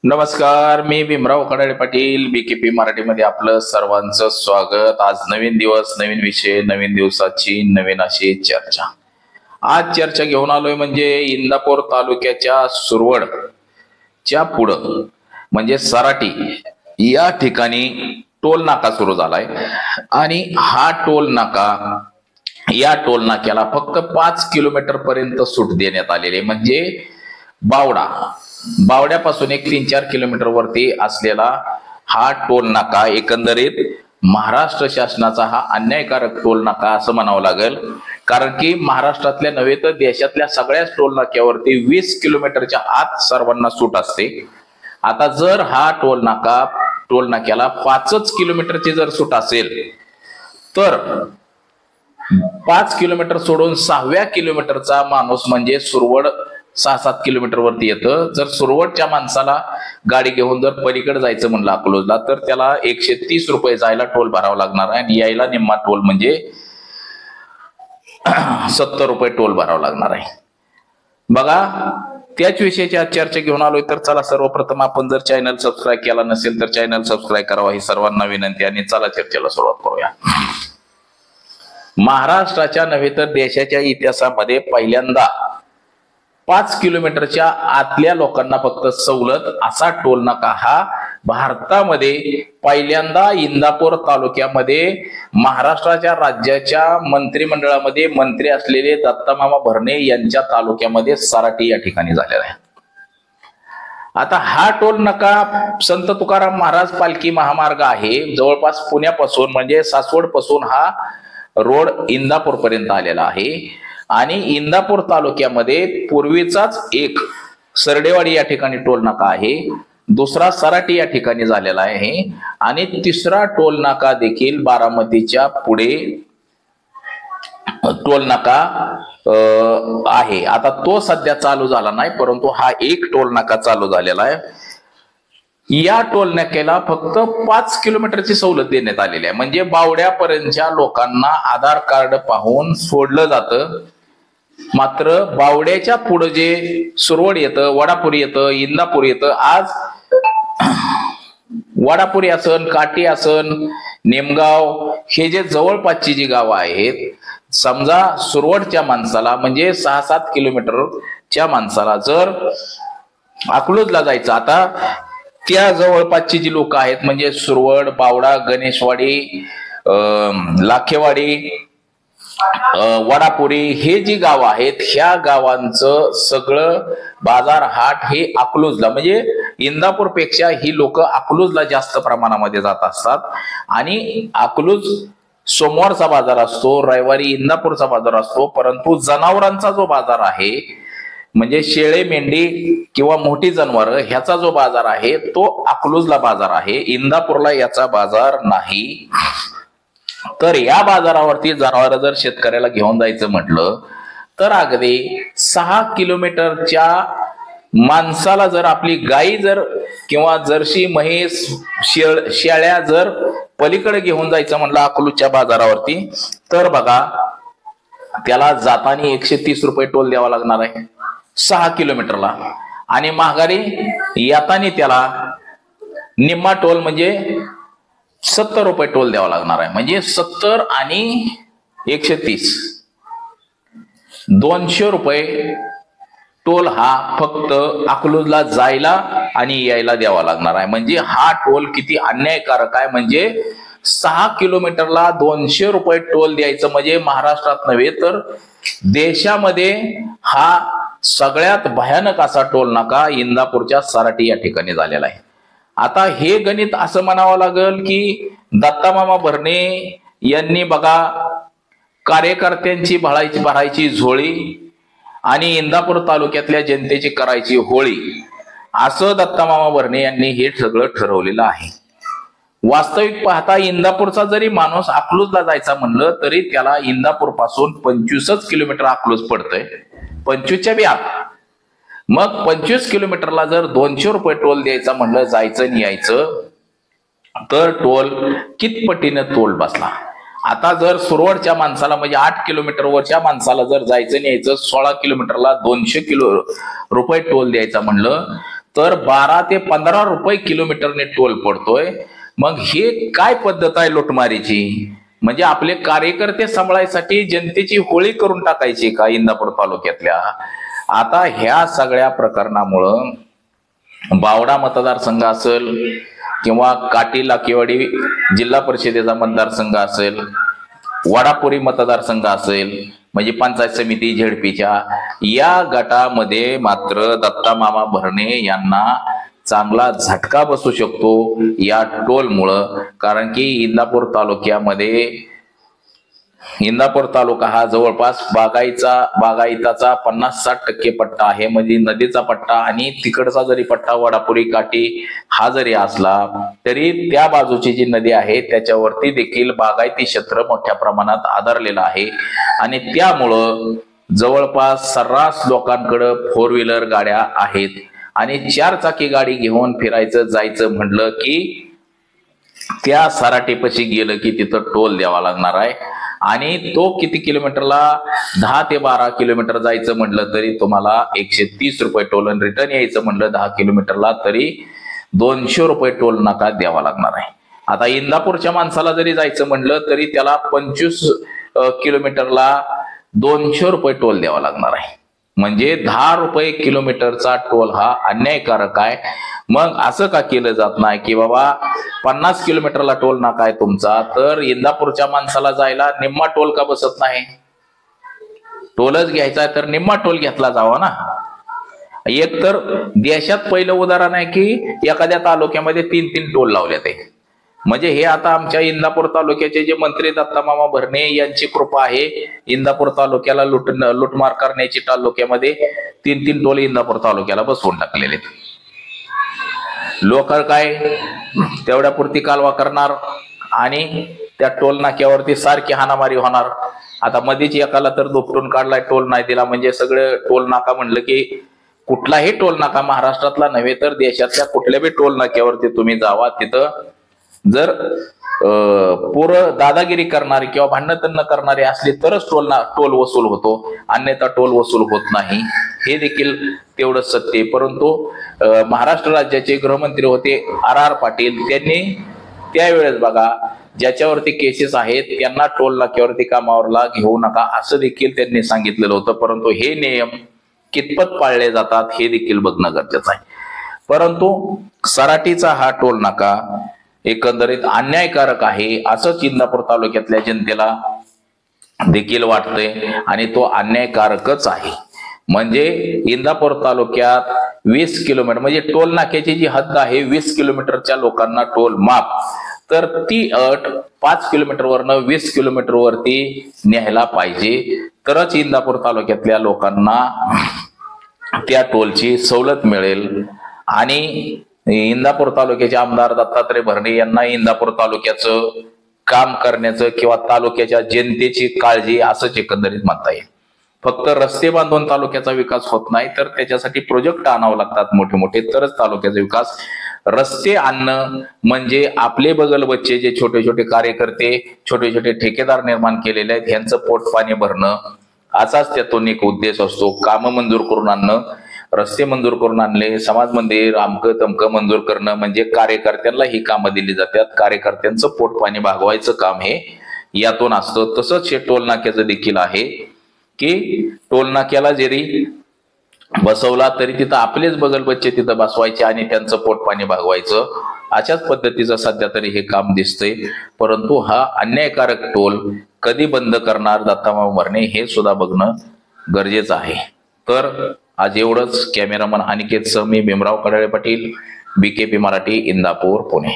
नमस्कार, मी भीमराव खडाळे पाटील बीकेपी मराठीमध्ये आपलं सर्वांचं स्वागत। आज नवीन दिवस, नवीन विषय, नवीन दिवसाची नवीन अशी चर्चा। आज चर्चा घेऊन आलोय म्हणजे इंदापूर तालुक्याच्या सुरवडच्या पुढं म्हणजे सराटी या ठिकाणी टोल नाका सुरू झालाय आणि हा टोल नाका या टोल नाक्याला फक्त 5 किलोमीटर पर्यंत सूट देण्यात आलेली आहे। म्हणजे बावड्यापासून एक 3-4 किलोमीटर वरती असलेला हा टोल नाका एकंदरीत महाराष्ट्र शासनाचा हा अन्यायकारक टोल नाका असं म्हणावं लागेल। कारण की महाराष्ट्रातल्या नव्हे तर देशातल्या सगळ्याच टोल नाक्यावरती 20 किलोमीटरच्या आत सर्वांना सूट असते। आता जर हा टोल नाक्याला 5 किलोमीटरची जर सूट असेल तर 5 किलोमीटर सोडून 6व्या किलोमीटरचा माणूस म्हणजे सुरवड 6-7 किलोमीटर वरती येतं। जर सुरवडच्या माणसाला गाडी घेऊन जर पलीकडे जायचं म्हणलं अकलूजला तर त्याला 130 रुपये जायला टोल भरावा लागणार आहे आणि यायला निम्मा टोल म्हणजे 70 रुपये टोल भरावा लागणार आहे। बघा, त्याच विषयाची आज चर्चा घेऊन आलोय। तर चला, सर्वप्रथम आपण जर चॅनल सबस्क्राईब केला नसेल तर चॅनल सबस्क्राईब करावा ही सर्वांना विनंती आणि चला चर्चेला सुरुवात करूया। महाराष्ट्राच्या नव्हे तर देशाच्या इतिहासामध्ये पहिल्यांदा 5 किलोमीटरच्या आतल्या लोकांना फक्त सवलत असा टोल नाका हा भारतामध्ये पहिल्यांदा इंदापूर तालुक्यामध्ये महाराष्ट्राच्या राज्याच्या मंत्रिमंडळामध्ये मंत्री असलेले दत्तामामा भरणे यांच्या तालुक्यामध्ये सराटी या ठिकाणी झालेला आहे। आता हा टोल नाका संत तुकाराम महाराज पालखी महामार्ग आहे। जवळपास पुण्यापासून म्हणजे सासवड पासून हा रोड इंदापूर पर्यंत आलेला आहे आणि इंदापूर तालुक्यामध्ये पूर्वीचाच एक सरडेवाडी या ठिकाणी टोल नाका आहे, दुसरा सराटी या ठिकाणी झालेला आहे आणि तिसरा टोल नाका देखील बारामतीच्या पुढे टोल नाका आहे। आता तो सध्या चालू झाला नाही, परंतु हा एक टोल नाका चालू झालेला आहे। या टोल नाक्याला फक्त 5 किलोमीटरची सवलत देण्यात आलेली आहे। म्हणजे बावड्यापर्यंतच्या लोकांना आधार कार्ड पाहून सोडलं जातं, मात्र बावड्याच्या पुढे जे सुरवड येतं, वडापुरी येतं, इंदापूर येतं, आज वडापुरी असन, काटी असन, नेमगाव हे जे जवळपासची जी गावं आहेत, समजा सुरवडच्या माणसाला म्हणजे 6-7 किलोमीटरच्या माणसाला जर अकलूजला जायचं, आता त्या जवळपासची जी लोक आहेत म्हणजे सुरवड, बावडा, गणेशवाडी, लाखेवाडी, वडापुरी हे जी गाव आहेत, ह्या गावांचं सगळं बाजार हाट हे अकलूजला म्हणजे इंदापूर पेक्षा ही लोक अकलूजला जास्त प्रमाणामध्ये जात असतात आणि अकलूज सोमवारचा बाजार असतो, रविवारी इंदापूरचा बाजार असतो, परंतु जनावरांचा जो बाजार आहे म्हणजे शेळे, मेंढी किंवा मोठी जनावर ह्याचा जो बाजार आहे तो अकलूजला बाजार आहे, इंदापूरला याचा बाजार नाही। तर या बाजारावरती जनावर जर शेतकऱ्याला घेऊन जायचं म्हटलं तर अगदी 6 किलोमीटरच्या माणसाला जर आपली गाई जर किंवा जर्सी, म्हैस, शेळ्या जर पलीकडे घेऊन जायचं म्हणलं अकलूजच्या बाजारावरती तर बघा त्याला जाताना 130 रुपये टोल द्यावा लागणार आहे 6 किलोमीटरला आणि माघारी येताना त्याला निम्मा टोल म्हणजे 70 रुपये टोल द्यावा लागणार आहे। म्हणजे 70 आणि 130 200 रुपये टोल हा फक्त अकलूजला जायला आणि यायला द्यावा लागणार आहे। म्हणजे हा टोल किती अन्यायकारक आहे। म्हणजे 6 किलोमीटरला 200 रुपये टोल द्यायचं म्हणजे महाराष्ट्रात नव्हे तर देशामध्ये हा सगळ्यात भयानक असा टोल नाका इंदापूरच्या सराटी या ठिकाणी झालेला आहे। आता हे गणित असं म्हणावं लागेल की दत्तामामा भरणे यांनी बघा कार्यकर्त्यांची भरायची झोळी आणि इंदापूर तालुक्यातल्या जनतेची करायची होळी असं दत्तामामा भरणे यांनी हे सगळं ठरवलेलं आहे। वास्तविक पाहता इंदापूरचा जरी माणूस अकलूजला जायचा म्हणलं तरी त्याला इंदापूर पासून 25 किलोमीटर अकलूज पडतंय, 25च्या बी आत। मग 25 किलोमीटरला जर 200 रुपये टोल द्यायचा म्हणलं जायचं आणि यायचं तर टोल कितपटीनं टोल बसला। आता जर सुरवडच्या माणसाला म्हणजे 8 किलोमीटर वरच्या माणसाला जर जायचं आणि यायचं 16 किलोमीटरला 200 रुपये टोल द्यायचा म्हणलं तर 12 ते 15 रुपये किलोमीटरने टोल पडतोय. मग हे काय पद्धत आहे लुटमारीची? म्हणजे आपले कार्यकर्ते सांभाळायसाठी जनतेची होळी करून टाकायची का इंदापूर तालुक्यातल्या? आता ह्या सगळ्या प्रकरणामुळं बावडा मतदारसंघ असेल किंवा काटी लाकेवाडी जिल्हा परिषदेचा मतदारसंघ असेल, वडापुरी मतदारसंघ असेल, म्हणजे पंचायत समिती झेडपीच्या या गटामध्ये मात्र दत्ता मामा भरणे यांना चांगला झटका बसू शकतो या टोलमुळं. कारण की इंदापूर तालुका हा जवळपास बागायताचा 50-60% पट्टा आहे. म्हणजे नदीचा पट्टा आणि तिकडचा जरी पट्टा वडापुरी काटी हा जरी असला तरी त्या बाजूची जी नदी आहे त्याच्यावरती देखील बागायती क्षेत्र मोठ्या प्रमाणात आधारलेलं आहे. आणि त्यामुळं जवळपास सर्रास लोकांकडे 4 व्हीलर गाड्या आहेत आणि 4 चाकी गाडी घेऊन फिरायचं जायचं म्हटलं की त्या सराटीपाशी गेलं की तिथं टोल द्यावा लागणार आहे. आणि तो किती किलोमीटरला? 10 ते 12 किलोमीटर जायचं म्हटलं तरी तुम्हाला 130 रुपये टोल, आणि रिटर्न यायचं म्हटलं 10 किलोमीटरला तरी 200 रुपये टोल नाका द्यावा लागणार आहे. आता इंदापूरच्या माणसाला जरी जायचं म्हटलं तरी त्याला 25 किलोमीटरला 200 रुपये टोल द्यावा लागणार आहे. म्हणजे 10 रुपये किलोमीटरचा टोल हा अन्यायकारक आहे. मग असं का केलं जात नाही की बाबा 50 किलोमीटरला टोल नाका आहे तुमचा, तर इंदापूरच्या माणसाला जायला निम्मा टोल का बसत नाही? टोलच घ्यायचा आहे तर निम्मा टोल घेतला जावा ना. एक तर देशात पहिलं उदाहरण आहे की एखाद्या तालुक्यामध्ये 3-3 टोल लावले ते. म्हणजे हे आता आमच्या इंदापूर तालुक्याचे जे मंत्री दत्ता मामा भरणे यांची कृपा आहे. इंदापूर तालुक्याला लुटमार करण्याची तालुक्यामध्ये 3-3 टोल इंदापूर तालुक्याला बसवून टाकलेले. लोक काय तेवढ्या पुरती कालवा करणार आणि त्या टोल नाक्यावरती सारखी हाणामारी होणार. आता मध्येच एकाला तर दुपटून काढलाय, टोल नाही दिला. म्हणजे सगळे टोल नाका म्हणलं की कुठलाही टोल नाका महाराष्ट्रातला नव्हे तर देशातल्या कुठल्या बी टोल नाक्यावरती तुम्ही जावा, तिथं जर पूर्ण दादागिरी करणारी किंवा भांडण करणारी असली तरच टोल वसूल होतो, अन्यथा टोल वसूल होत नाही. हे देखील तेवढं सत्य. परंतु महाराष्ट्र राज्याचे गृहमंत्री होते RR पाटील, त्यांनी त्यावेळेस बघा ज्याच्यावरती केसेस आहेत त्यांना टोल नाक्यावरती कामावरला घेऊ नका असं देखील त्यांनी सांगितलेलं होतं. परंतु हे नियम कितपत पाळले जातात हे देखील बघणं गरजेचं आहे. परंतु सराटीचा हा टोल नाका एकंदरीत अन्यायकारक आहे असंच इंदापूर तालुक्यातल्या जनतेला देखील वाटतंय आणि तो अन्यायकारकच आहे. म्हणजे इंदापूर तालुक्यात 20 किलोमीटर म्हणजे टोल नाक्याची जी हद्द आहे 20 किलोमीटरच्या लोकांना टोल माफ, तर ती अट 5 किलोमीटरवरनं 20 किलोमीटरवरती न्यायला पाहिजे. तरच इंदापूर तालुक्यातल्या लोकांना त्या टोलची सवलत मिळेल. आणि इंदापूर तालुक्याचे आमदार दत्तात्रय भरणे यांना इंदापूर तालुक्याचं काम करण्याचं किंवा तालुक्याच्या जनतेची काळजी असंच एकंदरीत म्हणता येईल. फक्त रस्ते बांधून तालुक्याचा विकास होत नाही, तर त्याच्यासाठी प्रोजेक्ट आणावं लागतात मोठे मोठे, तरच तालुक्याचा विकास. रस्ते आणणं म्हणजे आपले बगल बच्चे जे छोटे छोटे कार्यकर्ते छोटे छोटे ठेकेदार निर्माण केलेले आहेत यांचं पोट पाणी भरणं असाच त्यातून एक उद्देश असतो. कामं मंजूर करून आणणं, रस्ते मंजूर करून आणले, समाज मंदिर अमकं तमकं मंजूर करणं म्हणजे कार्यकर्त्यांना ही कामं दिली जातात. कार्यकर्त्यांचं पोट पाणी भागवायचं काम हे यातून असतं. तसंच हे टोल नाक्याचं देखील आहे की टोल नाक्याला जरी बसवला तरी तिथं आपलेच बगल बच्चे तिथं बसवायचे आणि त्यांचं पोट पाणी भागवायचं. अशाच पद्धतीचं सध्या तरी हे काम दिसतंय. परंतु हा अन्यायकारक टोल कधी बंद करणार दत्तामामा भरणे हे सुद्धा बघणं गरजेचं आहे. तर आज एवढंच. कॅमेरामन अनिकेत सह मी भीमराव कडाळे पाटील, BKP मराठी, इंदापूर, पुणे.